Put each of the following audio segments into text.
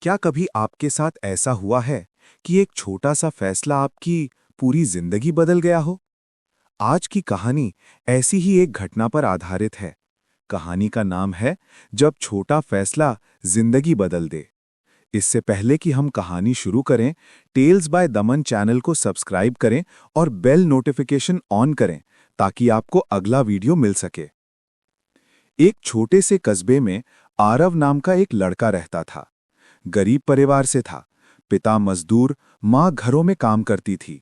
क्या कभी आपके साथ ऐसा हुआ है कि एक छोटा सा फैसला आपकी पूरी जिंदगी बदल गया हो? आज की कहानी ऐसी ही एक घटना पर आधारित है। कहानी का नाम है जब छोटा फैसला जिंदगी बदल दे। इससे पहले कि हम कहानी शुरू करें, टेल्स बाय दमन चैनल को सब्सक्राइब करें और बेल नोटिफिकेशन ऑन करें ताकि आपको अगला वीडियो मिल सके। एक छोटे से कस्बे में आरव नाम का एक लड़का रहता था। गरीब परिवार से था। पिता मजदूर, माँ घरों में काम करती थी।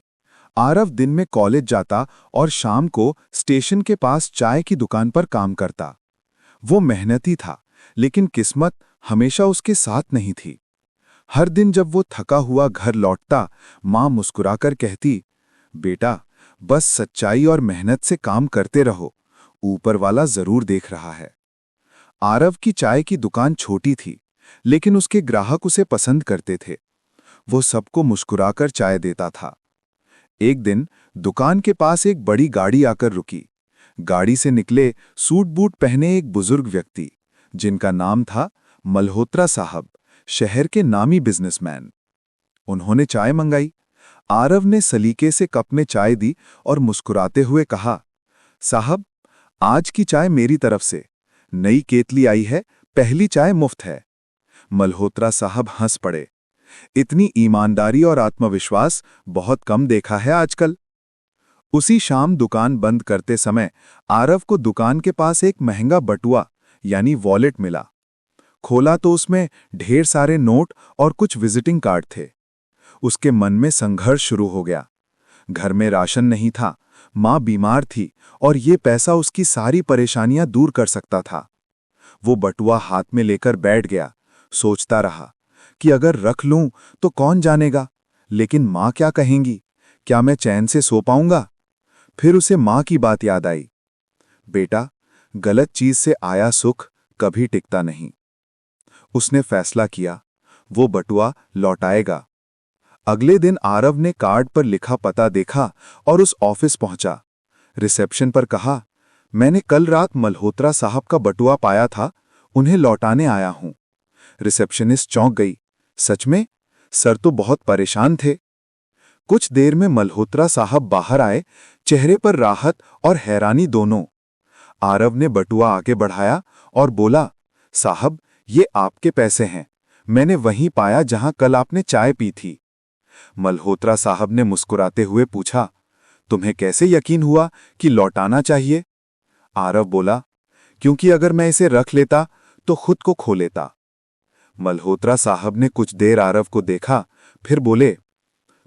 आरव दिन में कॉलेज जाता और शाम को स्टेशन के पास चाय की दुकान पर काम करता। वो मेहनती था, लेकिन किस्मत हमेशा उसके साथ नहीं थी। हर दिन जब वो थका हुआ घर लौटता, माँ मुस्कुराकर कहती, बेटा, बस सच्चाई और मेहनत से काम करते रहो, ऊपर वाला जरूर देख रहा है। आरव की चाय की दुकान छोटी थी, लेकिन उसके ग्राहक उसे पसंद करते थे। वो सबको मुस्कुराकर चाय देता था। एक दिन दुकान के पास एक बड़ी गाड़ी आकर रुकी। गाड़ी से निकले सूट बूट पहने एक बुजुर्ग व्यक्ति, जिनका नाम था मल्होत्रा साहब, शहर के नामी बिजनेसमैन। उन्होंने चाय मंगाई। आरव ने सलीके से कप में चाय दी और मुस्कुराते हुए कहा, साहब, आज की चाय मेरी तरफ से। नई केतली आई है, पहली चाय मुफ्त है। मल्होत्रा साहब हंस पड़े। इतनी ईमानदारी और आत्मविश्वास बहुत कम देखा है आजकल। उसी शाम दुकान बंद करते समय आरव को दुकान के पास एक महंगा बटुआ यानी वॉलेट मिला। खोला तो उसमें ढेर सारे नोट और कुछ विजिटिंग कार्ड थे। उसके मन में संघर्ष शुरू हो गया। घर में राशन नहीं था, माँ बीमार थी और ये पैसा उसकी सारी परेशानियां दूर कर सकता था। वो बटुआ हाथ में लेकर बैठ गया। सोचता रहा कि अगर रख लूं तो कौन जानेगा, लेकिन माँ क्या कहेंगी, क्या मैं चैन से सो पाऊंगा? फिर उसे माँ की बात याद आई, बेटा, गलत चीज से आया सुख कभी टिकता नहीं। उसने फैसला किया, वो बटुआ लौटाएगा। अगले दिन आरव ने कार्ड पर लिखा पता देखा और उस ऑफिस पहुंचा। रिसेप्शन पर कहा, मैंने कल रात मल्होत्रा साहब का बटुआ पाया था, उन्हें लौटाने आया हूं। रिसेप्शनिस्ट चौंक गई। सच में? सर तो बहुत परेशान थे। कुछ देर में मल्होत्रा साहब बाहर आए, चेहरे पर राहत और हैरानी दोनों। आरव ने बटुआ आगे बढ़ाया और बोला, साहब, ये आपके पैसे हैं। मैंने वहीं पाया जहां कल आपने चाय पी थी। मल्होत्रा साहब ने मुस्कुराते हुए पूछा, तुम्हें कैसे यकीन हुआ कि लौटाना चाहिए? आरव बोला, क्योंकि अगर मैं इसे रख लेता तो खुद को खो लेता। मल्होत्रा साहब ने कुछ देर आरव को देखा, फिर बोले,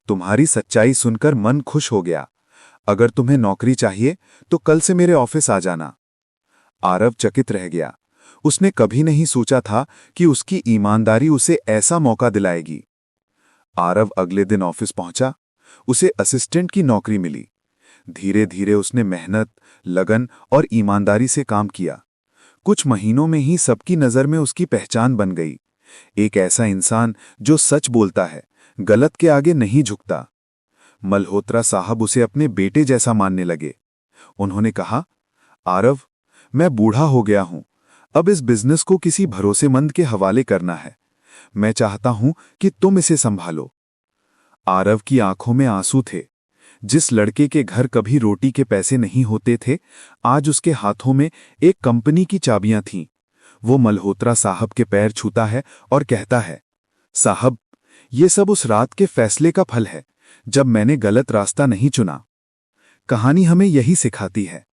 तुम्हारी सच्चाई सुनकर मन खुश हो गया। अगर तुम्हें नौकरी चाहिए तो कल से मेरे ऑफिस आ जाना। आरव चकित रह गया। उसने कभी नहीं सोचा था कि उसकी ईमानदारी उसे ऐसा मौका दिलाएगी। आरव अगले दिन ऑफिस पहुंचा। उसे असिस्टेंट की नौकरी मिली। धीरे धीरे उसने मेहनत, लगन और ईमानदारी से काम किया। कुछ महीनों में ही सबकी नजर में उसकी पहचान बन गई। एक ऐसा इंसान जो सच बोलता है, गलत के आगे नहीं झुकता। मल्होत्रा साहब उसे अपने बेटे जैसा मानने लगे। उन्होंने कहा, आरव, मैं बूढ़ा हो गया हूं, अब इस बिजनेस को किसी भरोसेमंद के हवाले करना है। मैं चाहता हूं कि तुम इसे संभालो। आरव की आंखों में आंसू थे। जिस लड़के के घर कभी रोटी के पैसे नहीं होते थे, आज उसके हाथों में एक कंपनी की चाबियां थीं। वो मल्होत्रा साहब के पैर छूता है और कहता है, साहब, ये सब उस रात के फैसले का फल है जब मैंने गलत रास्ता नहीं चुना। कहानी हमें यही सिखाती है,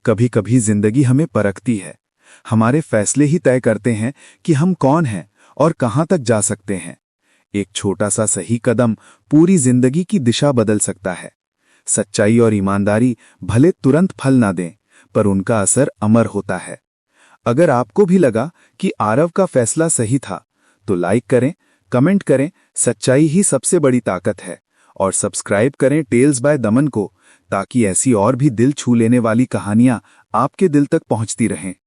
कभी कभी जिंदगी हमें परखती है। हमारे फैसले ही तय करते हैं कि हम कौन हैं और कहां तक जा सकते हैं। एक छोटा सा सही कदम पूरी जिंदगी की दिशा बदल सकता है। सच्चाई और ईमानदारी भले तुरंत फल ना दें, पर उनका असर अमर होता है। अगर आपको भी लगा कि आरव का फैसला सही था, तो लाइक करें, कमेंट करें, सच्चाई ही सबसे बड़ी ताकत है, और सब्सक्राइब करें टेल्स बाय दमन को, ताकि ऐसी और भी दिल छू लेने वाली कहानियां आपके दिल तक पहुंचती रहें।